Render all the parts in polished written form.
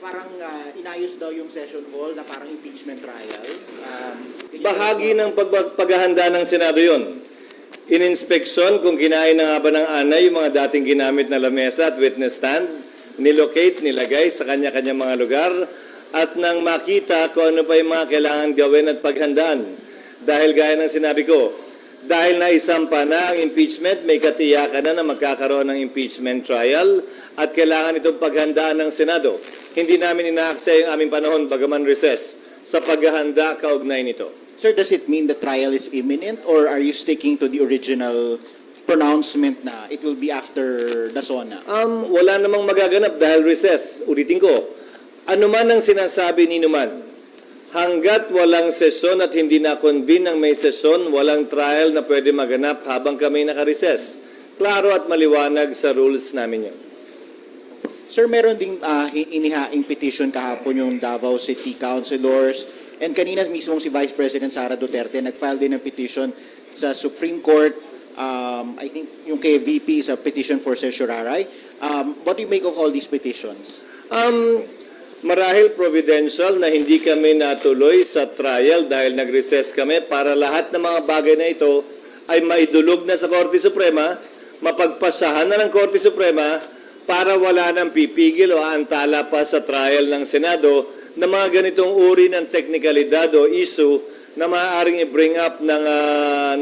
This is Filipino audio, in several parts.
parang inayos daw yung session hall na parang impeachment trial. Bahagi ng paghahanda ng Senado yon. In-inspection kung kinain na nga ba ng anay yung mga dating ginamit na lamesa at witness stand, nilocate, nilagay sa kanya-kanya mga lugar, at nang makita kung ano pa yung mga kailangan gawin at paghandaan. Dahil gaya ng sinabi ko, dahil naisampa na ang impeachment, may katiyakan na magkakaroon ng impeachment trial at kailangan itong paghandaan ng Senado. Hindi namin inaaksaya yung aming panahon, bagaman recess, sa paghahanda kaugnay nito. Sir, does it mean the trial is imminent or are you sticking to the original pronouncement na it will be after the SONA? Wala namang magaganap dahil recess. Ulitin ko, ano man ang sinasabi ni Numan, hanggat walang sesyon at hindi na-convene ng may sesyon, walang trial na pwede maganap habang kami naka-recess. Klaro at maliwanag sa rules namin yun. Sir, meron ding inihaing petition kahapon yung Davao City Councilors and kanina mismo si Vice President Sara Duterte nag-file din ng petition sa Supreme Court. I think yung kay VP is a petition for certiorari. What do you make of all these petitions? Marahil providential na hindi kami natuloy sa trial dahil nag-recess kami para lahat ng mga bagay na ito ay maidulog na sa Korte Suprema, mapagpasahan na ng Korte Suprema para wala nang pipigil o aantala pa sa trial ng Senado na mga ganitong uri ng teknikalidad o issue na maaaring i-bring up ng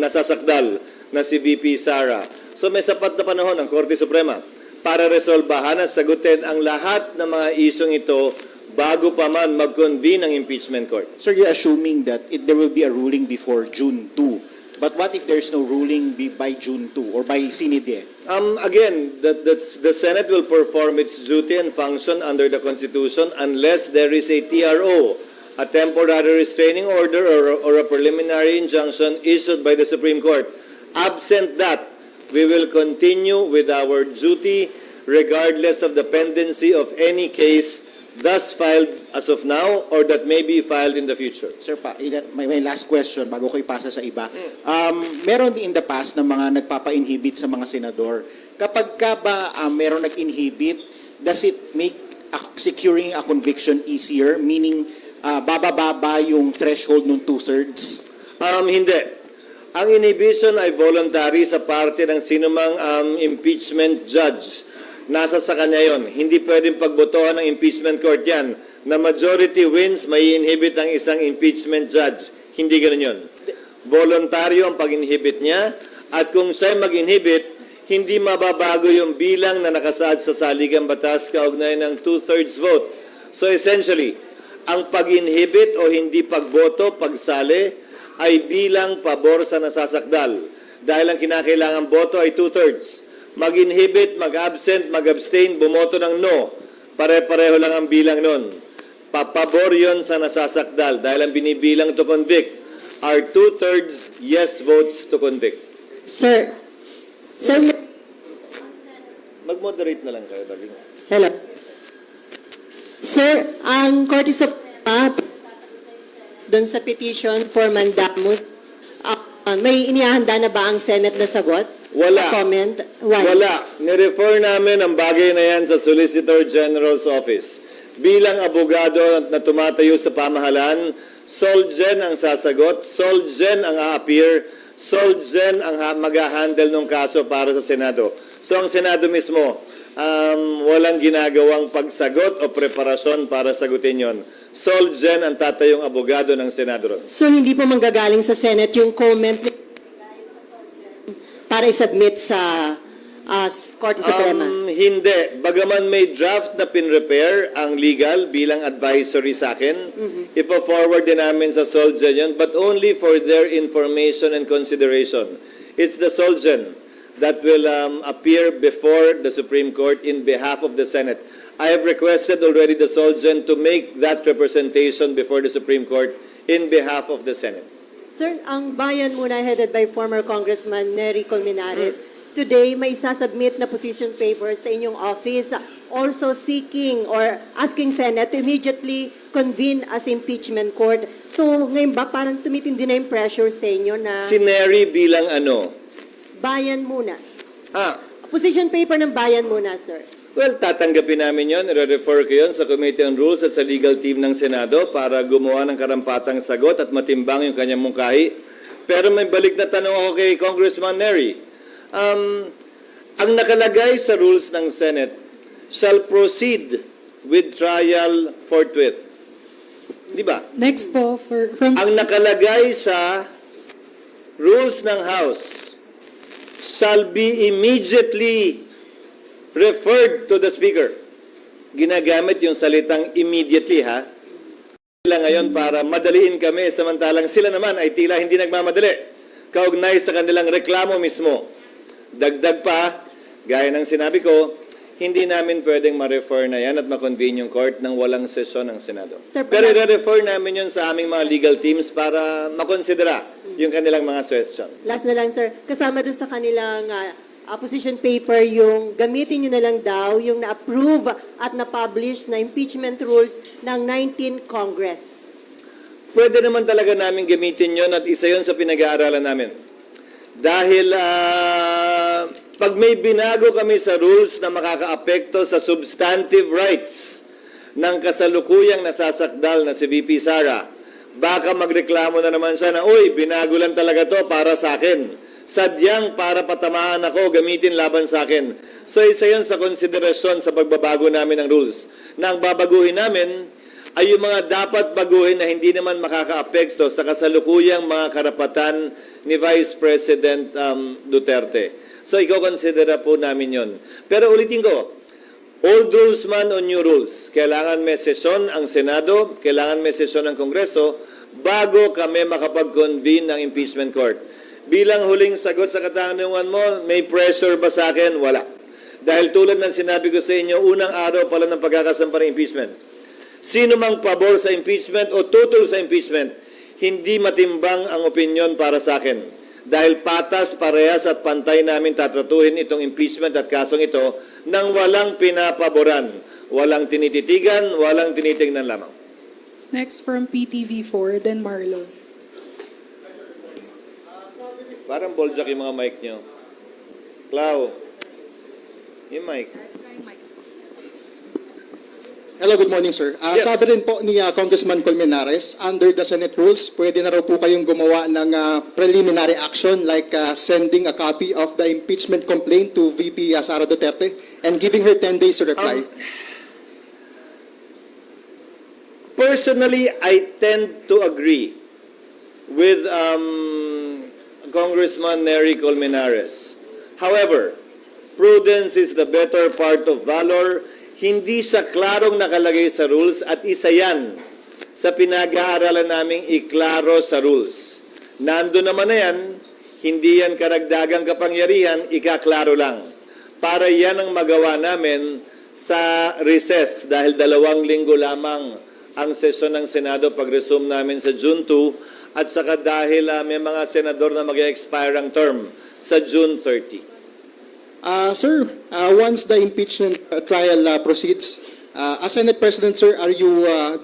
nasasakdal na si VP Sara. So may sapat na panahon ang Korte Suprema para resolbahan at sagutin ang lahat ng mga isyong ito bago pa man mag-convene ang impeachment court. Sir, you're assuming that there will be a ruling before June 2. But what if there's no ruling by June 2 or by Sinide? Again, the Senate will perform its duty and function under the Constitution unless there is a TRO, a temporary restraining order or a preliminary injunction issued by the Supreme Court. Absent that, we will continue with our duty regardless of the pendency of any case thus filed as of now or that may be filed in the future. Sir, may last question bago ko ipasa sa iba. Meron din in the past na mga nagpapa-inhibit sa mga senador. Kapag ka ba meron nag-inhibit, does it make securing a conviction easier? Meaning, bababa yung threshold ng 2/3? Hindi. Ang inhibition ay voluntary sa parte ng sinumang impeachment judge. Nasa sa kanya yon. Hindi pwedeng pagbotohan ng impeachment court yan. Na majority wins, may inhibit ang isang impeachment judge. Hindi ganun yun. Voluntaryo ang pag-inhibit niya at kung siya mag-inhibit, hindi mababago yung bilang na nakasaad sa saligang batas kaugnay ng 2/3 vote. So essentially, ang pag-inhibit o hindi pagboto, pagsali, ay bilang pabor sa nasasakdal. Dahil ang kinakailangang boto ay 2/3. Mag-inhibit, mag-absent, mag-abstain, bumoto ng no. Pare-pareho lang ang bilang nun. Papabor yon sa nasasakdal dahil ang binibilang to convict are 2/3 yes votes to convict. Sir, Mag-moderate na lang kayo, darling. hello. Sir, ang Korte Suprema doon sa petition for mandamus, may inihanda na ba ang Senate na sagot? Wala. Comment? Why? Wala. Nirefer namin ang bagay na yan sa Solicitor General's Office. Bilang abogado na tumatayo sa pamahalaan, Solgen ang sasagot, Solgen ang a-appear, Solgen ang mag-handle ng kaso para sa Senado. So ang Senado mismo, walang ginagawang pagsagot o preparasyon para sagutin yon. Solgen ang tatayong abogado ng Senado. So hindi po manggagaling sa Senate yung comment para i-submit sa Korte Suprema? Hindi. Bagaman may draft na pin-repair ang legal bilang advisory sa akin, ipo-forward din namin sa Solgen yun, but only for their information and consideration. It's the Solgen that will appear before the Supreme Court in behalf of the Senate. I have requested already the Solgen to make that representation before the Supreme Court in behalf of the Senate. Sir, ang bayan muna headed by former Congressman Nery Colmenares, today may sasubmit na position paper sa inyong office also seeking or asking Senate to immediately convene as impeachment court. So ngayon ba parang tumitindi na yung pressure sa inyo na Si Nery bilang ano? bayan muna? Ah, Position paper ng bayan muna, sir. Well, tatanggapin namin yon, i-refer ko yun sa Committee on Rules at sa legal team ng Senado para gumawa ng karampatang sagot at matimbang yung kanyang mungkahi. Pero may balik na tanong ako kay Congressman Nery. Ang nakalagay sa rules ng Senate shall proceed with trial forthwith. Di ba? Next po, from Ang nakalagay sa rules ng House shall be immediately referred to the Speaker. Ginagamit yung salitang immediately, ha? Sila ngayon para madaliin kami, samantalang sila naman ay tila hindi nagmamadali. Kaugnay sa kanilang reklamo mismo. Dagdag pa, gaya ng sinabi ko, hindi namin pwedeng ma-refer na yan at ma-convene yung court nang walang sesyon ng Senado. Sir, Pero i-refer namin yun sa aming mga legal teams para makonsidera yung kanilang mga suggestion. Last na lang, sir. Kasama doon sa kanilang opposition paper, yung gamitin nyo na lang daw yung na-approve at na-publish na impeachment rules ng 19 Congress. Pwede naman talaga namin gamitin yon at isa yon sa pinag-aaralan namin. Dahil pag may binago kami sa rules na makakaapekto sa substantive rights ng kasalukuyang nasasakdal na si VP Sara, baka magreklamo na naman siya na, uy, binago lang talaga to para sa akin. Sadyang para patamaan ako, gamitin laban sa akin. So isa yun sa konsiderasyon sa pagbabago namin ng rules. Na ang babaguhin namin ay yung mga dapat baguhin na hindi naman makakaapekto sa kasalukuyang mga karapatan ni Vice President Duterte. So iko-considera po namin yon. Pero ulitin ko, old rules man o new rules, kailangan may sesyon ang Senado, kailangan may sesyon ang Kongreso bago kami makapag-convene ng impeachment court. Bilang huling sagot sa katanungan mo, may pressure ba sa akin? Wala. Dahil tulad ng sinabi ko sa inyo, unang araw pala ng pagkakasampa ng impeachment. Sino mang pabor sa impeachment o tutol sa impeachment, hindi matimbang ang opinion para sa akin. Dahil patas, parehas at pantay namin tatratuhin itong impeachment at kasong ito nang walang pinapaboran, walang tinititigan, walang tinitingnan lamang. next from PTV4, then Marlon. Parang boljak yung mga mic nyo. Clau, yung mic. Hello, good morning, sir. Yes. Sabi rin po ni Congressman Colmenares, under the Senate rules, pwede na raw po kayong gumawa ng preliminary action like sending a copy of the impeachment complaint to VP Sara Duterte and giving her 10 days to reply. Personally, I tend to agree with Congressman Nery Colmenares. However, prudence is the better part of valor. Hindi siya klarong nakalagay sa rules at isa yan sa pinag-aaralan naming iklaro sa rules. Nando naman na yan, hindi yan karagdagang kapangyarihan, ikaklaro lang. Para yan ang magawa namin sa recess dahil 2 linggo lamang ang sesyon ng Senado pag-resume namin sa June 2 at saka dahil may mga senador na mag-expire ang term sa June 30. Sir, once the impeachment trial proceeds, as Senate President, sir,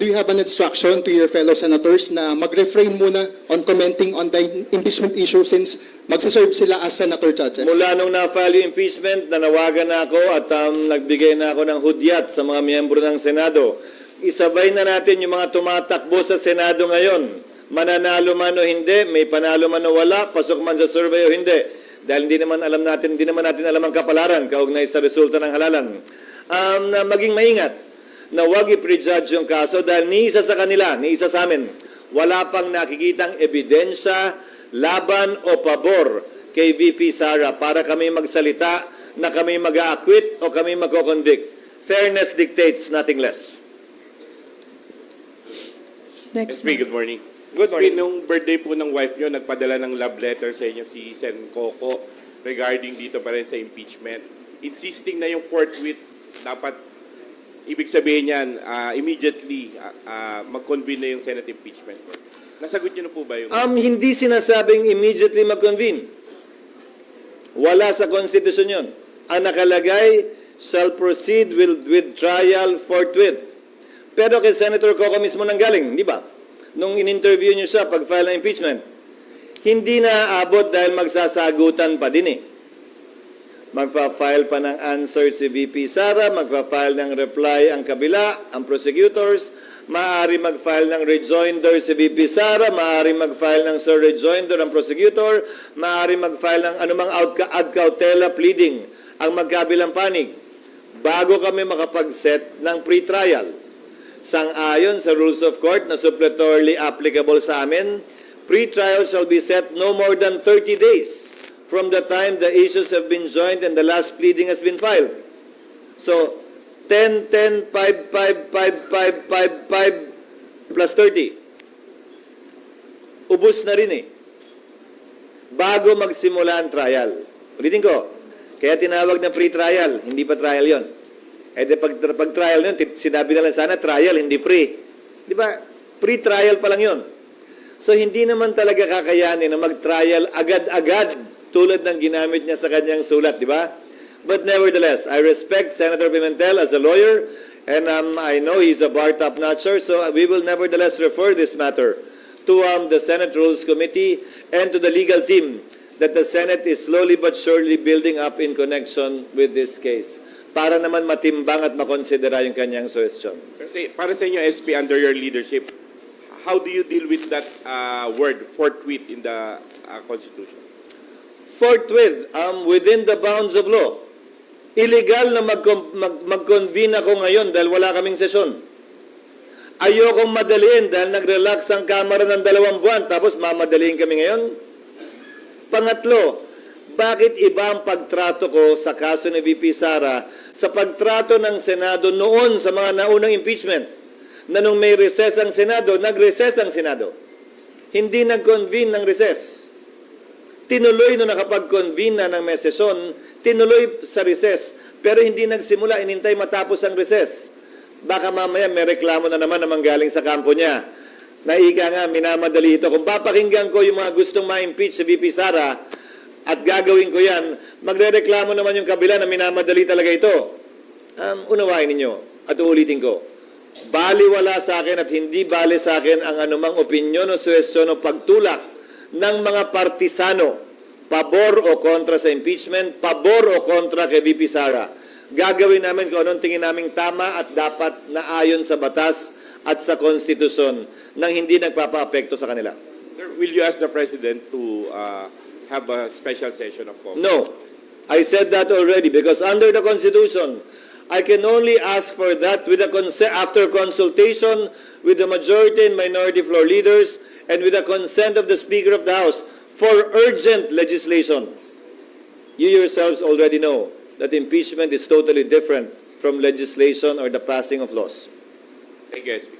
do you have an instruction to your fellow senators na mag-refrain muna on commenting on the impeachment issue since magsaserve sila as senator judges? Mula nung na-file yung impeachment, nanawagan na ako at nagbigay na ako ng hudyat sa mga miyembro ng Senado. Isabay na natin yung mga tumatakbo sa Senado ngayon. Mananalo man o hindi, may panalo man o wala, pasok man sa survey o hindi. Dahil hindi naman natin alam ang kapalaran kaugnay sa resulta ng halalan. Na maging maingat na huwag i-prejudge yung kaso dahil ni isa sa kanila, ni isa sa amin, wala pang nakikitang ebidensya, laban o pabor kay VP Sara para kami magsalita na kami mag-a-acquit o kami mag-convict. Fairness dictates, nothing less. Next, SP, good morning. Good morning. Nung birthday po ng wife nyo, nagpadala ng love letter sa inyo si Sen Coco regarding dito pa rin sa impeachment. Insisting na yung forthwith, dapat, ibig sabihin yan, immediately, mag-convene na yung Senate impeachment court. Nasagot nyo na po ba yung... Hindi sinasabing immediately mag-convene. Wala sa konstitusyon yun. Ang nakalagay, shall proceed with trial forthwith. Pero kay Senator Coco mismo nanggaling, di ba? Nung in-interview niyo siya pag-file ng impeachment, hindi na aabot dahil magsasagutan pa din eh. magpa-file pa ng answer si VP Sara, magpa-file ng reply ang kabila, ang prosecutors, maaari mag-file ng rejoinder si VP Sara, maaari mag-file ng sir rejoinder ang prosecutor, maaari mag-file ng anumang ad cautela pleading ang magkabilang panig bago kami makapag-set ng pre-trial. Sang-ayon sa rules of court na suppletorily applicable sa amin, pre-trial shall be set no more than 30 days from the time the issues have been joined and the last pleading has been filed. So, 10, 10, 5, 5, 5, 5, 5, 5, plus 30. Ubus na rin eh. Bago magsimula ang trial. Ulitin ko, kaya tinawag na free trial, hindi pa trial yon. Eh di pag trial yun, sinabi na lang sana trial, hindi pre. Di ba? Pre-trial pa lang yon. So hindi naman talaga kakayanin na mag-trial agad-agad tulad ng ginamit niya sa kanyang sulat, di ba? But nevertheless, I respect Senator Pimentel as a lawyer, and I know he's a bar top-notcher, so we will nevertheless refer this matter to the Senate Rules Committee and to the legal team that the Senate is slowly but surely building up in connection with this case para naman matimbang at makonsidera yung kanyang suggestion. Kasi para sa inyo, SP, under your leadership, how do you deal with that word, forthwith, in the Constitution? Forthwith, within the bounds of law. Illegal na mag-convene ako ngayon dahil wala kaming sesyon. Ayokong madaliin dahil nag-relax ang Kamara ng 2 buwan tapos mamadaliin kami ngayon. Pangatlo, bakit iba ang pagtrato ko sa kaso ni VP Sara sa pagtrato ng Senado noon sa mga naunang impeachment? Na nung may recess ang Senado, nag-recess ang Senado. Hindi nag-convene ng recess. Tinuloy nung nakapag-convene na ng may sesyon, tinuloy sa recess, pero hindi nagsimula, inintay matapos ang recess. Baka mamaya may reklamo na naman manggaling sa kampo niya. Naika nga, minamadali ito. Kung papakinggan ko yung mga gustong ma-impeach si VP Sara at gagawin ko yan, magre-reklamo naman yung kabila na minamadali talaga ito. Unawain ninyo at uulitin ko. Baliwala sa akin at hindi bali sa akin ang anumang opinyon o suwestyon o pagtulak ng mga partisano, pabor o kontra sa impeachment, pabor o kontra kay VP Sara. Gagawin namin kung anong tingin naming tama at dapat na ayon sa batas at sa konstitusyon nang hindi nagpapa-apekto sa kanila. Sir, will you ask the President to have a special session of Congress? No. I said that already because under the Constitution, I can only ask for that with after consultation with the majority and minority floor leaders and with the consent of the Speaker of the House for urgent legislation. You yourselves already know that impeachment is totally different from legislation or the passing of laws. Thank you, SP.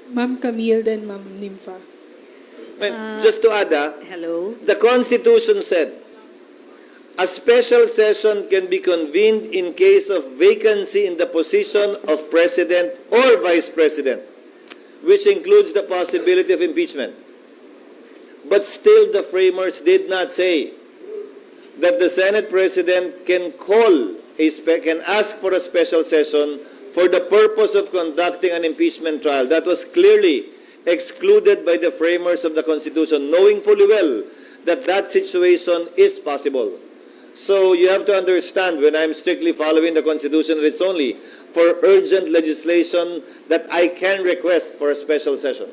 Ma'am Camille, then Ma'am Nympha. Just to add, Hello. the Constitution said, a special session can be convened in case of vacancy in the position of President or Vice President, which includes the possibility of impeachment. But still, the framers did not say that the Senate President can can ask for a special session for the purpose of conducting an impeachment trial. That was clearly excluded by the framers of the Constitution, knowing fully well that that situation is possible. So you have to understand, when I'm strictly following the Constitution, it's only for urgent legislation that I can request for a special session.